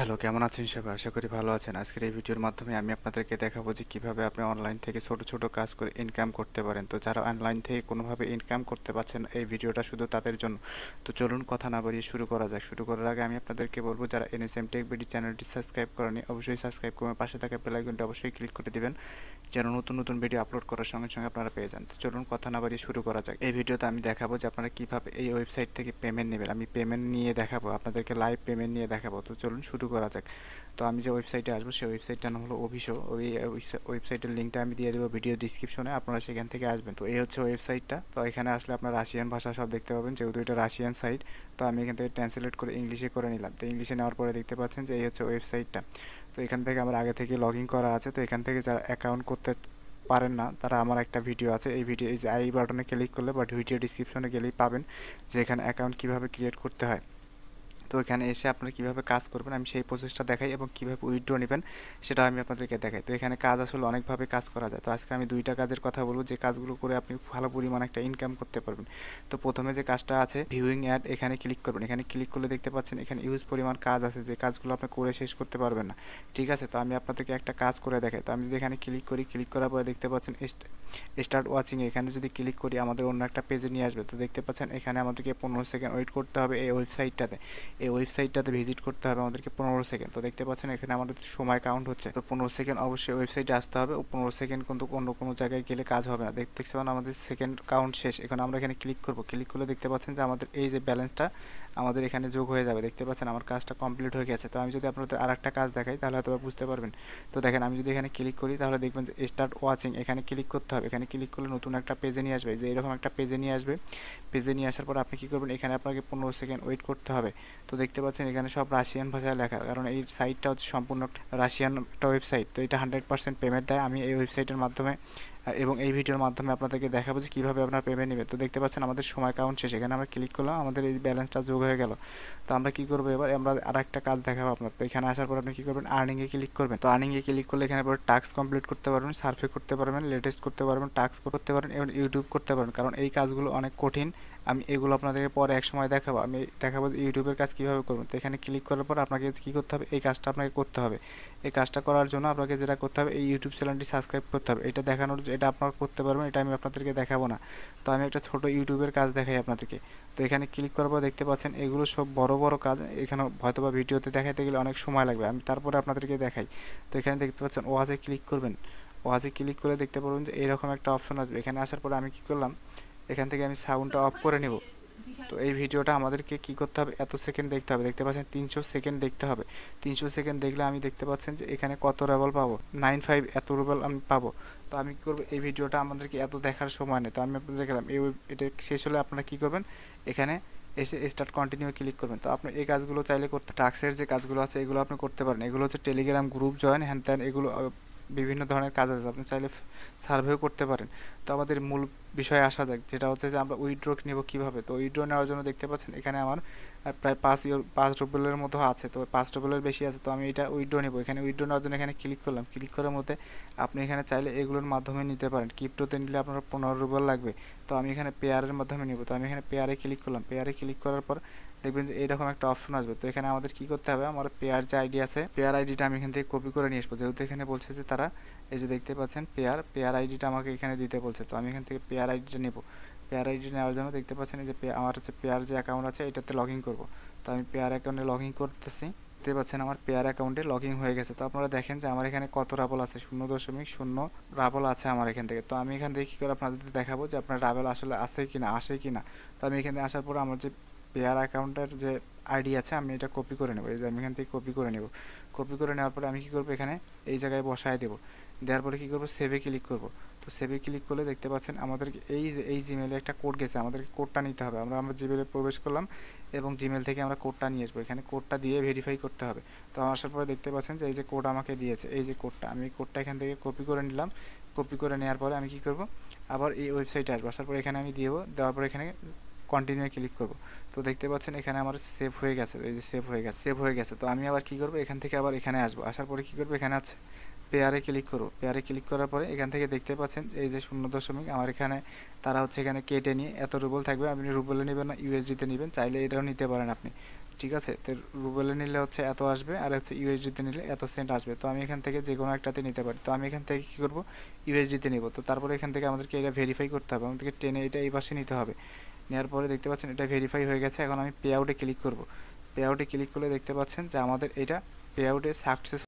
Hello, কেমন আছেন সবাই? আশা করি ভালো আছেন। আজকের এই ভিডিওর মাধ্যমে আমি আপনাদেরকে দেখাবো যে কিভাবে আপনি অনলাইন থেকে ছোট, ছোট কাজ করে ইনকাম করতে পারেন। তো যারা অনলাইন থেকে কোনোভাবে ইনকাম করতে পারছেন, এই ভিডিওটা শুধু তাদের জন্য। তো চলুন কথা না বাড়িয়ে শুরু করা যাক। শুরু করার আগে আমি আপনাদেরকে বলবো, যারা এনএসএম টেক বিডি চ্যানেলটি সাবস্ক্রাইব করেনি, অবশ্যই সাবস্ক্রাইব করে পাশে থাকা বেল আইকনটি অবশ্যই ক্লিক করে দিবেন, যেন নতুন নতুন ভিডিও আপলোড করার সঙ্গে সঙ্গে আপনারা পেয়ে যান। তো চলুন কথা না বাড়িয়ে শুরু করা যাক। এই ভিডিওতে আমি দেখাবো যে আপনারা কিভাবে এই ওয়েবসাইট থেকে পেমেন্ট নেবেন। আমি পেমেন্ট নিয়ে দেখাবো, আপনাদেরকে লাইভ পেমেন্ট নিয়ে দেখাবো। তো চলুন শুরু করা যাক। তো আমি যে ওয়েবসাইটে আসবো সেই ওয়েবসাইটটার নাম হলো অভিশো। ওই ওয়েবসাইটের লিঙ্কটা আমি দিয়ে দেবো ভিডিও ডিসক্রিপশনে, আপনারা সেখান থেকে আসবেন। তো এই হচ্ছে ওয়েবসাইটটা। তো এখানে আসলে আপনার রাশিয়ান ভাষা সব দেখতে পাবেন, যেহেতু এটা রাশিয়ান সাইট। তো আমি এখান থেকে ট্রান্সলেট করে ইংলিশে করে নিলাম। তো ইংলিশে নেওয়ার পরে দেখতে পাচ্ছেন যে এই হচ্ছে ওয়েবসাইটটা। তো এখান থেকে আমার আগে থেকে লগ ইন করা আছে। তো এখান থেকে যারা অ্যাকাউন্ট করতে পারেন না, তারা আমার একটা ভিডিও আছে, এই ভিডিও এই যে আই বাটনে ক্লিক করলে বা ভিডিও ডিসক্রিপশনে গেলেই পাবেন যে এখানে অ্যাকাউন্ট কীভাবে ক্রিয়েট করতে হয়। তো এখানে এসে আপনারা কীভাবে কাজ করবেন আমি সেই প্রসেসটা দেখাই, এবং কীভাবে উইথড্র নেবেন সেটা আমি আপনাদেরকে দেখাই। তো এখানে কাজ আসলে অনেকভাবে কাজ করা যায়। তো আজকে আমি দুইটা কাজের কথা বলবো, যে কাজগুলো করে আপনি ভালো পরিমাণে একটা ইনকাম করতে পারবেন। তো প্রথমে যে কাজটা আছে ভিউইং অ্যাড, এখানে ক্লিক করবেন। এখানে ক্লিক করলে দেখতে পাচ্ছেন এখানে ইউজ পরিমাণ কাজ আছে, যে কাজগুলো আপনি করে শেষ করতে পারবেন না। ঠিক আছে, তো আমি আপনাদেরকে একটা কাজ করে দেখাই। তো আমি যদি এখানে ক্লিক করি, ক্লিক করার পরে দেখতে পাচ্ছেন স্টার্ট ওয়াচিং, এখানে যদি ক্লিক করি আমাদের অন্য একটা পেজে নিয়ে আসবে। তো দেখতে পাচ্ছেন এখানে আমাদেরকে 15 সেকেন্ড ওয়েট করতে হবে এই ওয়েবসাইটটাতে ভিজিট করতে হবে আমাদেরকে 15 সেকেন্ড। তো দেখতে পাচ্ছেন এখানে আমাদের সময় কাউন্ট হচ্ছে। তো 15 সেকেন্ড অবশ্যই ওয়েবসাইটে আসতে হবে, ও 15 সেকেন্ড কিন্তু অন্য কোনো জায়গায় গেলে কাজ হবে না। দেখতে পাচ্ছেন আমাদের সেকেন্ড কাউন্ট শেষ। এখন আমরা এখানে ক্লিক করব, ক্লিক করলে দেখতে পাচ্ছেন যে আমাদের এই যে ব্যালেন্সটা আমাদের এখানে যোগ হয়ে যাবে। দেখতে পাচ্ছেন আমার কাজটা কমপ্লিট হয়ে গেছে। তো আমি যদি আপনাদের আরেকটা কাজ দেখাই তাহলে হয়তো বুঝতে পারবেন। তো দেখেন, আমি যদি এখানে ক্লিক করি তাহলে দেখবেন যে স্টার্ট ওয়াচিং, এখানে ক্লিক করতে হবে। এখানে ক্লিক করলে নতুন একটা পেজে নিয়ে আসবে, যে এরকম একটা পেজে নিয়ে আসবে। পেজে নিয়ে আসার পর আপনি কী করবেন, এখানে আপনাকে 15 সেকেন্ড ওয়েট করতে হবে। তো দেখতে পাচ্ছেন এখানে সব রাশিয়ান ভাষায় লেখা, কারণ এই সাইটটা হচ্ছে সম্পূর্ণ রাশিয়ান একটা ওয়েবসাইট। তো এটা 100% পেমেন্ট দেয়। আমি এই ওয়েবসাইটের মাধ্যমে এবং এই ভিডিওর মাধ্যমে আপনাদেরকে দেখাবো যে কীভাবে আপনারা পেমেন্ট নেবেন। তো দেখতে পাচ্ছেন আমাদের সময় কাউন্ট শেষ, এখানে আমরা ক্লিক করলাম, আমাদের এই ব্যালেন্সটা যোগ হয়ে গেল। তো আমরা কী করবো এবার, আমরা আর একটা কাজ দেখাবো আপনার। তো এখানে আসার পর আপনি কী করবেন, আর্নিংয়ে ক্লিক করবেন। তো আর্নিংয়ে ক্লিক করলে এখানে পরে টাস্ক কমপ্লিট করতে পারবেন, সার্ভে করতে পারবেন, লেটেস্ট করতে পারবেন, টাস্ক করতে পারেন এবং ইউটিউব করতে পারেন, কারণ এই কাজগুলো অনেক কঠিন। আমি এগুলো আপনাদেরকে পরে এক সময় দেখাবো। আমি দেখাবো যে ইউটিউবের কাজ কীভাবে করবেন। তো এখানে ক্লিক করার পর আপনাকে কী করতে হবে, এই কাজটা আপনাকে করতে হবে। এই কাজটা করার জন্য আপনাকে যেটা করতে হবে, এই ইউটিউব চ্যানেলটি সাবস্ক্রাইব করতে হবে। এটা দেখানোর, এটা আপনারা করতে পারবেন, এটা আমি আপনাদেরকে দেখাবো না। তো আমি একটা ছোটো ইউটিউবের কাজ দেখাই আপনাদেরকে। তো এখানে ক্লিক করার পর দেখতে পাচ্ছেন এগুলো সব বড় বড় কাজ। এখানে হয়তোবা ভিডিওতে দেখাতে গেলে অনেক সময় লাগবে, আমি তারপরে আপনাদেরকে দেখাই। তো এখানে দেখতে পাচ্ছেন ওয়াজে ক্লিক করবেন। ওয়াজে ক্লিক করে দেখতে পারবেন যে এরকম একটা অপশন আসবে। এখানে আসার পরে আমি কী করলাম, এখান থেকে আমি সাউন্ডটা অফ করে নেব। তো এই ভিডিওটা আমাদেরকে কী করতে হবে, এত সেকেন্ড দেখতে হবে। দেখতে পাচ্ছেন 300 সেকেন্ড দেখতে হবে। 300 সেকেন্ড দেখলে আমি দেখতে পাচ্ছেন যে এখানে কত রুবেল পাবো, 95 এত রুবেল আমি পাবো। তো আমি কী করবো, এই ভিডিওটা আমাদেরকে এত দেখার সময় নেই। তো আমি আপনাদের দেখালাম, এটা শেষ হলে আপনারা কী করবেন, এখানে এসে স্টার্ট কন্টিনিউ ক্লিক করবেন। তো আপনি এই কাজগুলো চাইলে করতে, টাস্কের যে কাজগুলো আছে এগুলো আপনি করতে পারেন। এগুলো হচ্ছে টেলিগ্রাম গ্রুপ জয়েন, হ্যান ত্যান, এগুলো বিভিন্ন ধরনের কাজ আছে, আপনি চাইলে সার্ভেও করতে পারেন। তো আমাদের মূল বিষয়ে আসা যাক, যেটা হচ্ছে যে আমরা উইথড্র নেব কীভাবে। তো উইথড্র নেওয়ার জন্য দেখতে পাচ্ছেন এখানে আমার প্রায় 5 রুবেলের মতো আছে। তো 5 রুবেলের বেশি আছে। তো আমি এটা উইথড্র নেব। এখানে উইথড্র নেওয়ার জন্য এখানে ক্লিক করলাম। ক্লিক করার মধ্যে আপনি এখানে চাইলে এগুলোর মাধ্যমে নিতে পারেন। ক্রিপ্টোতে নিলে আপনার 15 রুবেল লাগবে। তো আমি এখানে পেয়ারের মাধ্যমে নেব। তো আমি এখানে পেয়ারে ক্লিক করলাম। পেয়ারে ক্লিক করার পর দেখবেন যে এইরকম একটা অপশন আসবে। তো এখানে আমাদের কী করতে হবে, আমার পেয়ার যে আইডি আছে, পেয়ার আইডিটা আমি এখান থেকে কপি করে নিয়ে আসবো। যেহেতু এখানে বলছে যে তারা, এই যে দেখতে পাচ্ছেন পেয়ার আইডিটা আমাকে এখানে দিতে বলছে। তো আমি এখান থেকে পেয়ার আইডিটা নেব। পেয়ার আইডি নেওয়ার জন্য দেখতে পাচ্ছেন এই যে আমার হচ্ছে পেয়ার যে অ্যাকাউন্ট আছে এটাতে লগ ইন করবো। তো আমি পেয়ার অ্যাকাউন্টে লগ ইন করতেছি। দেখতে পাচ্ছেন আমার পেয়ার অ্যাকাউন্টে লগ ইন হয়ে গেছে। তো আপনারা দেখেন যে আমার এখানে কত রাবল আছে, 0.0 রাবল আছে আমার এখান থেকে। তো আমি এখান থেকে কী করে আপনাদের দেখাবো যে আপনার রাবল আসলে আসে কি না, আসে কি না। তো আমি এখানে আসার পর আমার যে পেয়ার অ্যাকাউন্টের যে আইডি আছে আমি এটা কপি করে নেব। এই যে আমি এখান থেকে কপি করে নেব। কপি করে নেওয়ার পরে আমি কী করবো, এখানে এই জায়গায় বসায় দেবো। দেওয়ার পরে কী করবো, সেভে ক্লিক করব। তো সেভে ক্লিক করলে দেখতে পাচ্ছেন আমাদেরকে এই জিমেলে একটা কোড গেছে, আমাদেরকে কোডটা নিতে হবে। আমরা জিমেলে প্রবেশ করলাম এবং জিমেল থেকে আমরা কোডটা নিয়ে আসবো। এখানে কোডটা দিয়ে ভেরিফাই করতে হবে। তো আসার পরে দেখতে পাচ্ছেন যে এই যে কোড আমাকে দিয়েছে, এই যে কোডটা, আমি এই কোডটা এখান থেকে কপি করে নিলাম। কপি করে নেওয়ার পরে আমি কী করব, আবার এই ওয়েবসাইটে আসবো। আসার পরে এখানে আমি দেওয়ার পরে এখানে কন্টিনিউ ক্লিক করব। তো দেখতে পাচ্ছেন এখানে আমার সেভ হয়ে গেছে, এই যে সেভ হয়ে গেছে। তো আমি আবার কী করব, এখান থেকে আবার এখানে আসবো। আসার পরে কী করবো, এখানে আছে পেয়ারে ক্লিক করব। পেয়ারে ক্লিক করার পরে এখান থেকে দেখতে পাচ্ছেন এই যে 0 আমার এখানে তারা হচ্ছে এখানে কেটে নিয়ে এত রুবল থাকবে। আপনি রুবলে নেবেন না ইউএসডিতে নেবেন, চাইলে এটাও নিতে পারেন আপনি, ঠিক আছে। তো রুবলে নিলে হচ্ছে এত আসবে, আর হচ্ছে ইউএসডিতে নিলে এত সেন্ট আসবে। তো আমি এখান থেকে যে কোনো একটাতে নিতে পারি। তো আমি এখান থেকে কী করব, ইউএসডিতে নেব। তো তারপরে এখান থেকে আমাদেরকে এটা ভেরিফাই করতে হবে, আমাদেরকে টেনে এটা এই পাশে নিতে হবে। নেওয়ার পরে দেখতে পাচ্ছেন এটা ভেরিফাই হয়ে গেছে। এখন আমি পে আউটে ক্লিক করব। পে আউটে ক্লিক করলে দেখতে পাচ্ছেন যে আমাদের এটা পে আউটে সাকসেস